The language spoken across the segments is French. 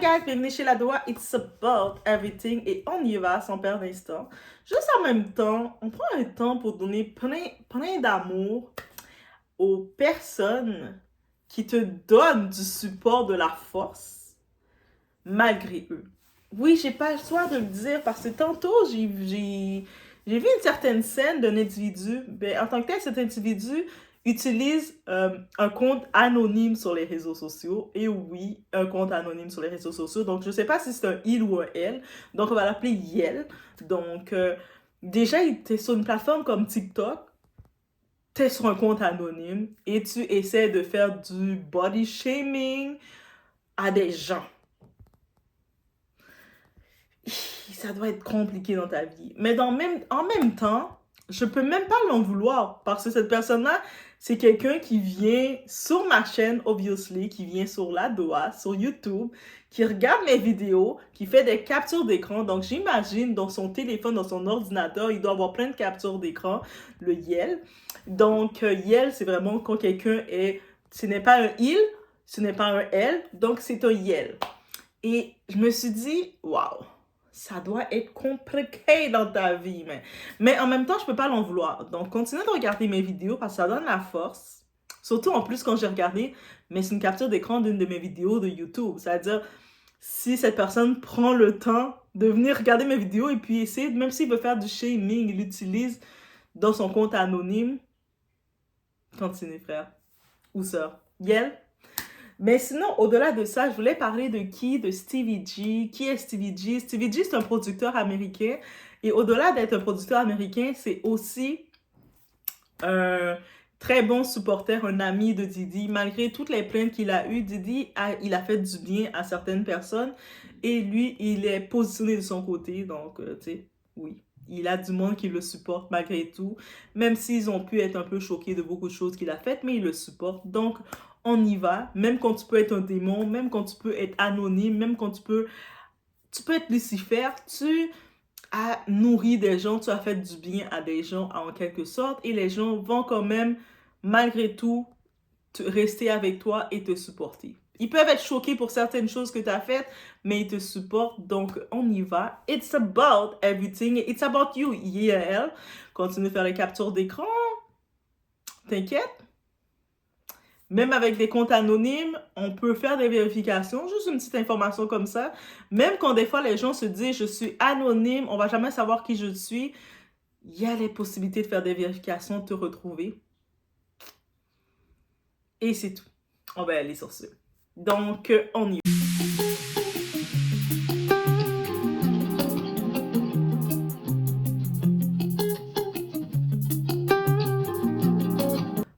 guys, bienvenue chez La Doua, it's about everything et on y va sans perdre d'instant. Juste en même temps, on prend un temps pour donner plein d'amour aux personnes qui te donnent du support, de la force, malgré eux. Oui, j'ai pas le choix de le dire parce que tantôt, j'ai vu une certaine scène d'un individu. Ben, en tant que tel, cet individu utilise un compte anonyme sur les réseaux sociaux. Et oui, un compte anonyme sur les réseaux sociaux. Donc, je sais pas si c'est un il ou un elle. Donc, on va l'appeler Yel. Donc, déjà, il était sur une plateforme comme TikTok. T'es sur un compte anonyme et tu essaies de faire du body shaming à des gens. Ça doit être compliqué dans ta vie. Mais en même temps, je peux même pas l'en vouloir parce que cette personne-là, c'est quelqu'un qui vient sur ma chaîne, obviously, qui vient sur La Doua, sur YouTube, qui regarde mes vidéos, qui fait des captures d'écran. Donc, j'imagine dans son téléphone, dans son ordinateur, il doit avoir plein de captures d'écran, le Yel. Donc, Yel, c'est vraiment quand quelqu'un est... Ce n'est pas un il, ce n'est pas un elle, donc c'est un Yel. Et je me suis dit, waouh, ça doit être compliqué dans ta vie. Mais en même temps, je peux pas l'en vouloir. Donc, continue de regarder mes vidéos parce que ça donne la force. Surtout en plus quand j'ai regardé, mais c'est une capture d'écran d'une de mes vidéos de YouTube. C'est-à-dire, si cette personne prend le temps de venir regarder mes vidéos et puis essayer, même s'il veut faire du shaming, il l'utilise dans son compte anonyme. Continue, frère. Ou sœur. Yel. Mais sinon, au-delà de ça, je voulais parler de qui? De Stevie G. Qui est Stevie G? Stevie G, c'est un producteur américain. Et au-delà d'être un producteur américain, c'est aussi un très bon supporter, un ami de Didi. Malgré toutes les plaintes qu'il a eues, Didi, il a fait du bien à certaines personnes. Et lui, il est positionné de son côté. Donc, tu sais, oui. Il a du monde qui le supporte malgré tout. Même s'ils ont pu être un peu choqués de beaucoup de choses qu'il a faites, mais il le supporte. Donc, on y va. Même quand tu peux être un démon, même quand tu peux être anonyme, même quand tu peux être Lucifer, tu as nourri des gens, tu as fait du bien à des gens en quelque sorte. Et les gens vont quand même, malgré tout, rester avec toi et te supporter. Ils peuvent être choqués pour certaines choses que tu as faites, mais ils te supportent, donc on y va. It's about everything. It's about you, yeah. Continue de faire les captures d'écran. T'inquiète. Même avec des comptes anonymes, on peut faire des vérifications, juste une petite information comme ça. Même quand des fois les gens se disent « je suis anonyme », on va jamais savoir qui je suis, il y a les possibilités de faire des vérifications, de te retrouver. Et c'est tout. On va aller sur ce. Donc, on y va.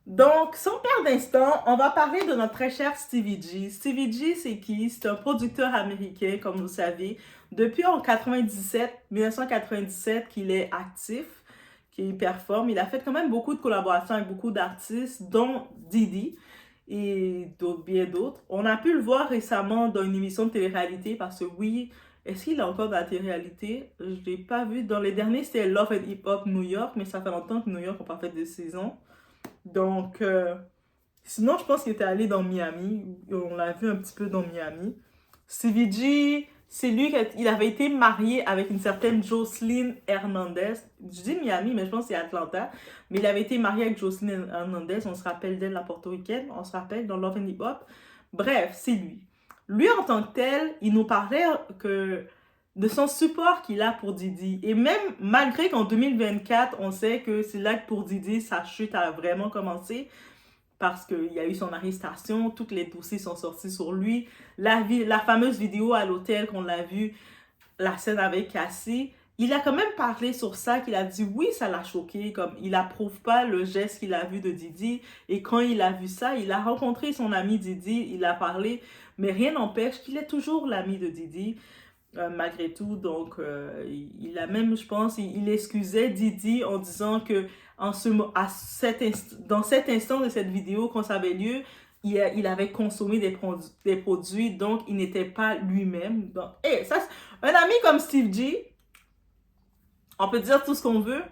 Donc, sans perdre d'instant, on va parler de notre très cher Stevie G. Stevie G, c'est qui? C'est un producteur américain, comme vous savez. Depuis en 1997 qu'il est actif, qu'il performe. Il a fait quand même beaucoup de collaborations avec beaucoup d'artistes, dont Didi et bien d'autres. On a pu le voir récemment dans une émission de télé-réalité parce que oui, est-ce qu'il est encore dans la télé-réalité? Je ne l'ai pas vu. Dans les derniers, c'était Love and Hip Hop New York, mais ça fait longtemps que New York n'a pas fait de saison. Donc, sinon, je pense qu'il était allé dans Miami. On l'a vu un petit peu dans Miami. Stevie G, c'est lui qui avait été marié avec une certaine Jocelyn Hernandez. Je dis Miami, mais je pense que c'est Atlanta. Mais il avait été marié avec Jocelyn Hernandez. On se rappelle d'elle, la portoricaine. On se rappelle dans Love and Hip Hop. Bref, c'est lui. Lui, en tant que tel, il nous parlait de son support qu'il a pour Didi. Et même malgré qu'en 2024, on sait que c'est là que pour Didi, sa chute a vraiment commencé parce qu'il y a eu son arrestation, toutes les dossiers sont sortis sur lui. La fameuse vidéo à l'hôtel qu'on l'a vue, la scène avec Cassie, il a quand même parlé sur ça, qu'il a dit oui, ça l'a choqué, comme il approuve pas le geste qu'il a vu de Didi. Et quand il a vu ça, il a rencontré son ami Didi, il a parlé, mais rien n'empêche qu'il est toujours l'ami de Didi. Malgré tout, donc il a même, je pense, il excusait Didi en disant que dans cet instant de cette vidéo, quand ça avait lieu, il avait consommé des produits, donc il n'était pas lui-même. Donc, ça, un ami comme Steve G, on peut dire tout ce qu'on veut,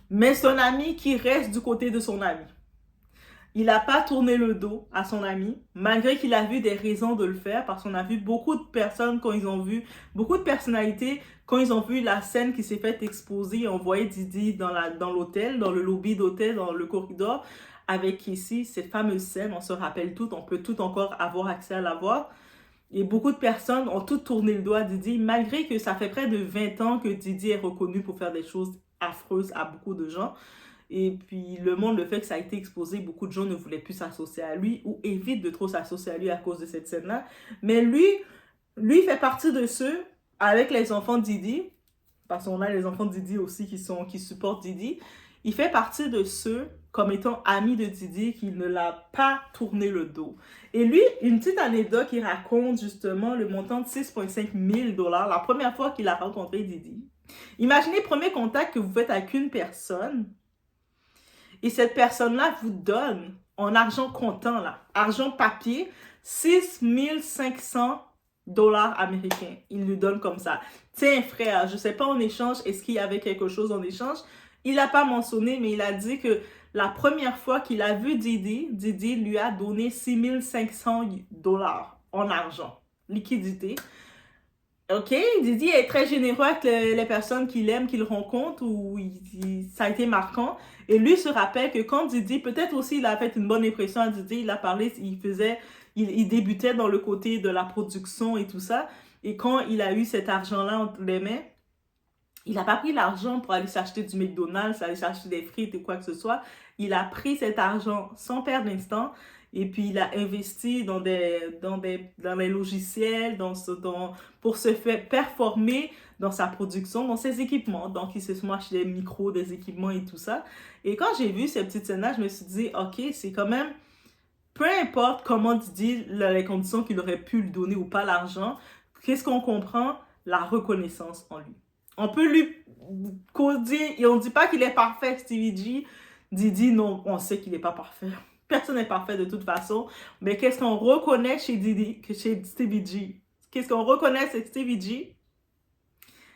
mais c'est un ami qui reste du côté de son ami. il n'a pas tourné le dos à son ami, malgré qu'il a vu des raisons de le faire, parce qu'on a vu beaucoup de personnes quand ils ont vu, beaucoup de personnalités, quand ils ont vu la scène qui s'est faite exposer, on voyait Didi dans l'hôtel, dans le lobby d'hôtel, dans le corridor, avec Casey, cette fameuse scène, on se rappelle toutes, on peut tout encore avoir accès à la voir. Et beaucoup de personnes ont tout tourné le doigt à Didi, malgré que ça fait près de 20 ans que Didi est reconnu pour faire des choses affreuses à beaucoup de gens. Et puis, le fait que ça a été exposé, beaucoup de gens ne voulaient plus s'associer à lui ou évitent de trop s'associer à lui à cause de cette scène-là. Mais lui fait partie de ceux, avec les enfants de Didi, parce qu'on a les enfants de Didi aussi qui supportent Didi, il fait partie de ceux, comme étant ami de Didi, qui ne l'a pas tourné le dos. Et lui, une petite anecdote qui raconte justement le montant de 6,5 000 $, la première fois qu'il a rencontré Didi. Imaginez le premier contact que vous faites avec une personne, et cette personne-là vous donne, en argent comptant, là, argent papier, 6 500 $ américains. Il lui donne comme ça. Tiens, frère, je sais pas en échange, est-ce qu'il y avait quelque chose en échange? Il n'a pas mentionné, mais il a dit que la première fois qu'il a vu Didi, Didi lui a donné 6 500 $ en argent, liquidité. Ok, Didi est très généreux avec les personnes qu'il aime, qu'il rencontre, ou ça a été marquant. Et lui se rappelle que quand Didi, peut-être aussi il a fait une bonne impression à Didi, il a parlé, il débutait dans le côté de la production et tout ça. Et quand il a eu cet argent-là entre les mains, il n'a pas pris l'argent pour aller s'acheter du McDonald's, aller s'acheter des frites ou quoi que ce soit. Il a pris cet argent sans perdre d'instant et puis il a investi dans les logiciels, pour se faire performer dans sa production, dans ses équipements. Donc, il s'est acheté des micros, des équipements et tout ça. Et quand j'ai vu cette petite scène-là, je me suis dit, OK, c'est quand même, peu importe comment Didi, les conditions qu'il aurait pu lui donner ou pas l'argent, qu'est-ce qu'on comprend? La reconnaissance en lui. On peut lui dire, et on ne dit pas qu'il est parfait, Stevie G. Didi, non, on sait qu'il n'est pas parfait. Personne n'est parfait de toute façon. Mais qu'est-ce qu'on reconnaît chez Didi, chez Stevie G? Qu'est-ce qu'on reconnaît chez Stevie G?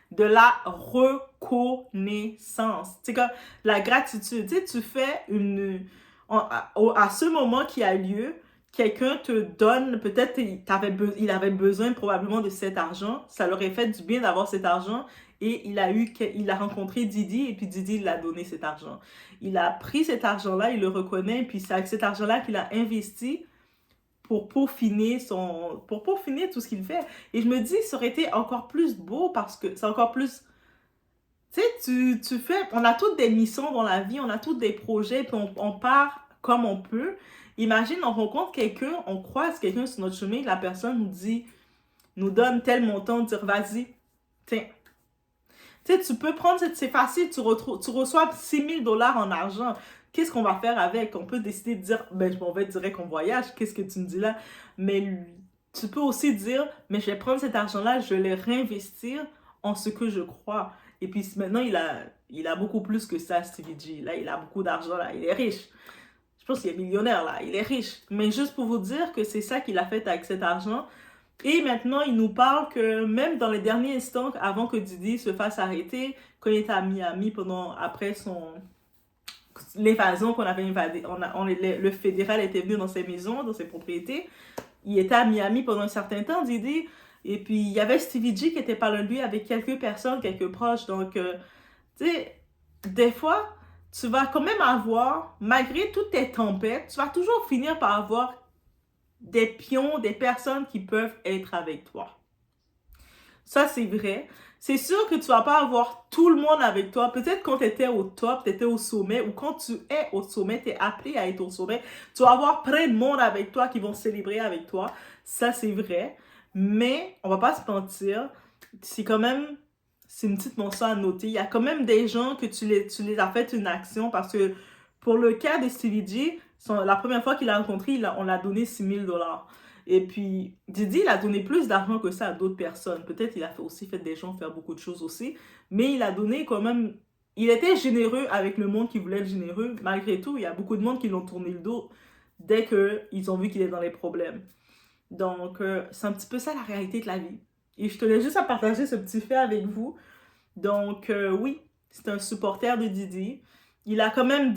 De la reconnaissance. C'est comme la gratitude. Tu sais, tu fais à ce moment qui a lieu, quelqu'un te donne, peut-être il avait besoin probablement de cet argent, ça leur aurait fait du bien d'avoir cet argent, et il a rencontré Didi, et puis Didi l'a donné cet argent. Il a pris cet argent-là, il le reconnaît, et puis c'est avec cet argent-là qu'il a investi pour peaufiner tout ce qu'il fait. Et je me dis, ça aurait été encore plus beau, parce que c'est encore plus... Tu sais, on a toutes des missions dans la vie, on a toutes des projets, puis on part comme on peut. Imagine, on rencontre quelqu'un, on croise quelqu'un sur notre chemin, la personne nous donne tel montant, dire vas-y, tiens. Tu sais, tu peux prendre, c'est facile, tu reçois 6 000 $ en argent. Qu'est-ce qu'on va faire avec? On peut décider de dire, ben, je m'en vais direct en voyage, qu'est-ce que tu me dis là? Mais tu peux aussi dire, mais je vais prendre cet argent-là, je vais le réinvestir en ce que je crois. Et puis maintenant, il a beaucoup plus que ça, Stevie G. Là, il a beaucoup d'argent, là, il est riche. Je pense qu'il est millionnaire, là, il est riche. Mais juste pour vous dire que c'est ça qu'il a fait avec cet argent. Et maintenant, il nous parle que même dans les derniers instants, avant que Didi se fasse arrêter, quand il était à Miami, après l'évasion qu'on avait invadée, le fédéral était venu dans ses maisons, dans ses propriétés. Il était à Miami pendant un certain temps, Didi. Et puis, il y avait Stevie G qui était par là, lui, avec quelques personnes, quelques proches. Donc, tu sais, des fois, tu vas quand même avoir, malgré toutes tes tempêtes, tu vas toujours finir par avoir des pions, des personnes qui peuvent être avec toi. Ça, c'est vrai. C'est sûr que tu vas pas avoir tout le monde avec toi. Peut-être quand tu étais au top, tu étais au sommet, ou quand tu es au sommet, tu es appelé à être au sommet, tu vas avoir plein de monde avec toi qui vont célébrer avec toi. Ça, c'est vrai. Mais, on va pas se mentir, c'est quand même, c'est une petite mention à noter. Il y a quand même des gens que tu les as fait une action, parce que pour le cas de Stevie G, la première fois qu'il l'a rencontré, on l'a donné 6 000 $. Et puis, Didi, il a donné plus d'argent que ça à d'autres personnes. Peut-être il a aussi fait des gens faire beaucoup de choses aussi. Mais il a donné quand même... Il était généreux avec le monde qui voulait être généreux. Malgré tout, il y a beaucoup de monde qui l'ont tourné le dos dès qu'ils ont vu qu'il est dans les problèmes. Donc, c'est un petit peu ça la réalité de la vie. Et je tenais juste à partager ce petit fait avec vous. Donc, oui, c'est un supporter de Didi. Il a quand même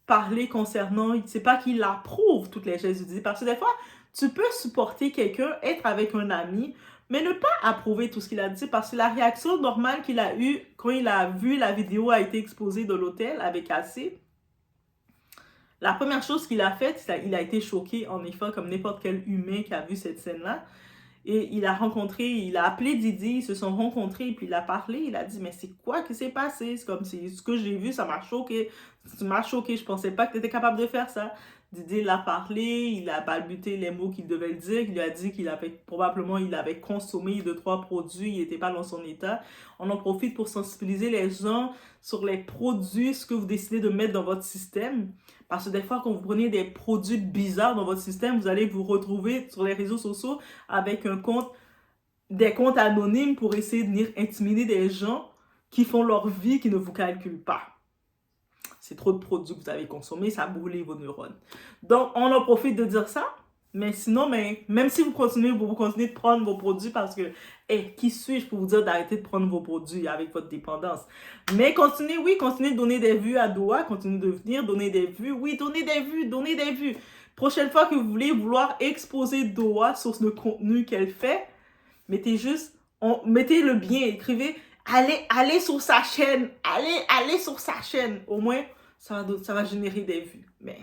parler concernant, c'est pas qu'il approuve toutes les gestes de Diddy, parce que des fois, tu peux supporter quelqu'un, être avec un ami, mais ne pas approuver tout ce qu'il a dit, parce que la réaction normale qu'il a eue quand il a vu la vidéo a été exposée de l'hôtel avec AC, la première chose qu'il a faite, il a été choqué, en effet, comme n'importe quel humain qui a vu cette scène-là. Et il a appelé Diddy, ils se sont rencontrés, puis il a parlé, il a dit, mais c'est quoi qui s'est passé? C'est comme si ce que j'ai vu, ça m'a choqué. Ça m'a choqué, je pensais pas que tu étais capable de faire ça. Diddy l'a parlé, il a balbuté les mots qu'il devait dire, il lui a dit qu'il avait probablement il avait consommé 2-3 produits, il n'était pas dans son état. On en profite pour sensibiliser les gens sur les produits, ce que vous décidez de mettre dans votre système. Parce que des fois, quand vous prenez des produits bizarres dans votre système, vous allez vous retrouver sur les réseaux sociaux avec des comptes anonymes pour essayer de venir intimider des gens qui font leur vie, qui ne vous calculent pas. C'est trop de produits que vous avez consommés, ça brûle vos neurones. Donc, on en profite de dire ça. Mais sinon, même si vous continuez de prendre vos produits parce que, qui suis-je pour vous dire d'arrêter de prendre vos produits avec votre dépendance? Mais continuez de donner des vues à Doa, continuez de venir donner des vues. Oui, donnez des vues. Prochaine fois que vous voulez exposer Doa sur le contenu qu'elle fait, mettez le bien, écrivez, allez sur sa chaîne, allez sur sa chaîne. Au moins, ça va générer des vues. Mais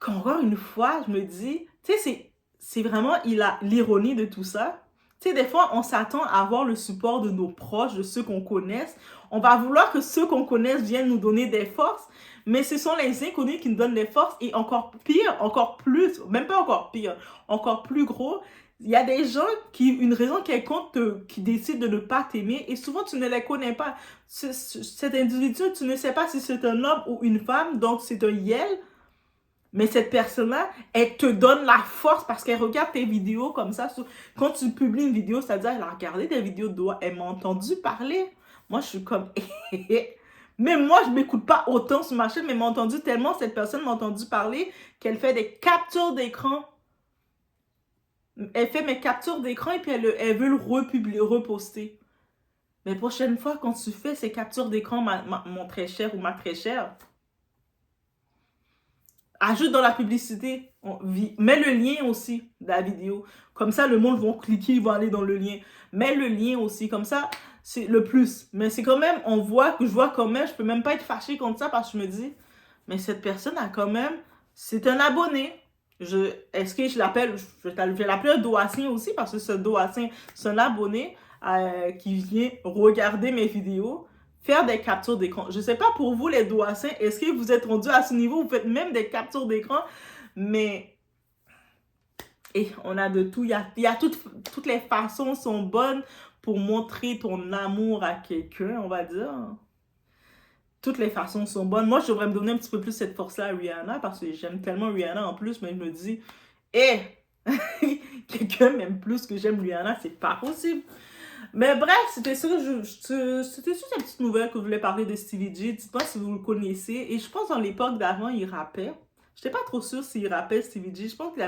encore une fois, je me dis, tu sais, c'est vraiment l'ironie de tout ça. Tu sais, des fois, on s'attend à avoir le support de nos proches, de ceux qu'on connaisse. On va vouloir que ceux qu'on connaisse viennent nous donner des forces, mais ce sont les inconnus qui nous donnent des forces. Et encore pire, encore plus, même pas encore pire, encore plus gros, il y a des gens qui, une raison quelconque, qui décident de ne pas t'aimer et souvent tu ne les connais pas. Cet individu, tu ne sais pas si c'est un homme ou une femme, donc c'est un yel. Mais cette personne-là, elle te donne la force parce qu'elle regarde tes vidéos comme ça. Quand tu publies une vidéo, c'est-à-dire elle a regardé tes vidéos de Doa, elle m'a entendu parler. Moi, je suis comme... Même moi, je ne m'écoute pas autant sur ma chaîne, mais elle m'a entendu tellement, cette personne m'a entendu parler qu'elle fait des captures d'écran. Elle fait mes captures d'écran et puis elle veut le reposter. Mais prochaine fois, quand tu fais ces captures d'écran, mon très cher ou ma très chère, ajoute dans la publicité, mets le lien aussi de la vidéo. Comme ça, le monde va cliquer, ils vont aller dans le lien. Mets le lien aussi, comme ça, c'est le plus. Mais c'est quand même, je vois quand même, je peux même pas être fâchée contre ça parce que je me dis, mais cette personne a quand même, c'est un abonné. Est-ce que je vais l'appeler un doacien aussi parce que ce doacien, c'est un abonné qui vient regarder mes vidéos, faire des captures d'écran. Je ne sais pas pour vous les doaciens, est-ce que vous êtes rendus à ce niveau, vous faites même des captures d'écran, mais on a de tout. Il y a toutes les façons sont bonnes pour montrer ton amour à quelqu'un, on va dire. Toutes les façons sont bonnes. Moi, je devrais me donner un petit peu plus cette force-là à Rihanna parce que j'aime tellement Rihanna en plus, mais je me dis, quelqu'un m'aime plus que j'aime Rihanna, c'est pas possible. Mais bref, c'était ça, c'était juste une petite nouvelle que je voulais parler de Stevie J. Dites-moi si vous le connaissez. Et je pense dans l'époque d'avant, il rappait. Je n'étais pas trop sûre s'il rappait Stevie J. Je pense qu'il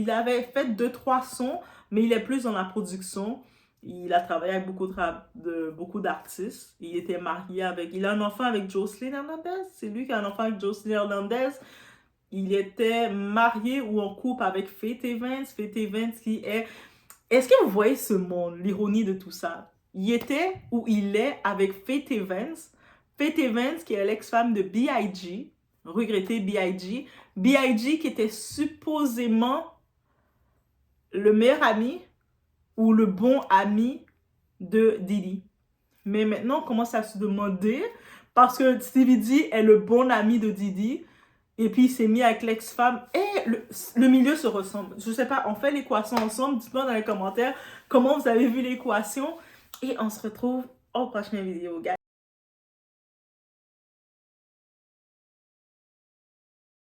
avait fait 2-3 sons, mais il est plus dans la production. Il a travaillé avec beaucoup d'artistes. Il était marié il a un enfant avec Jocelyn Hernandez. C'est lui qui a un enfant avec Jocelyn Hernandez. Il était marié ou en couple avec Faith Evans. Faith Evans qui est... Est-ce que vous voyez ce monde, l'ironie de tout ça? Il était ou il est avec Faith Evans. Faith Evans qui est l'ex-femme de B.I.G. Regretté B.I.G. B.I.G. qui était supposément le meilleur ami ou le bon ami de Diddy. Mais maintenant, on commence à se demander, parce que Stevie J est le bon ami de Diddy, et puis il s'est mis avec l'ex-femme, et le milieu se ressemble. Je sais pas, on fait l'équation ensemble, dites-moi dans les commentaires comment vous avez vu l'équation, et on se retrouve au prochain vidéo, guys.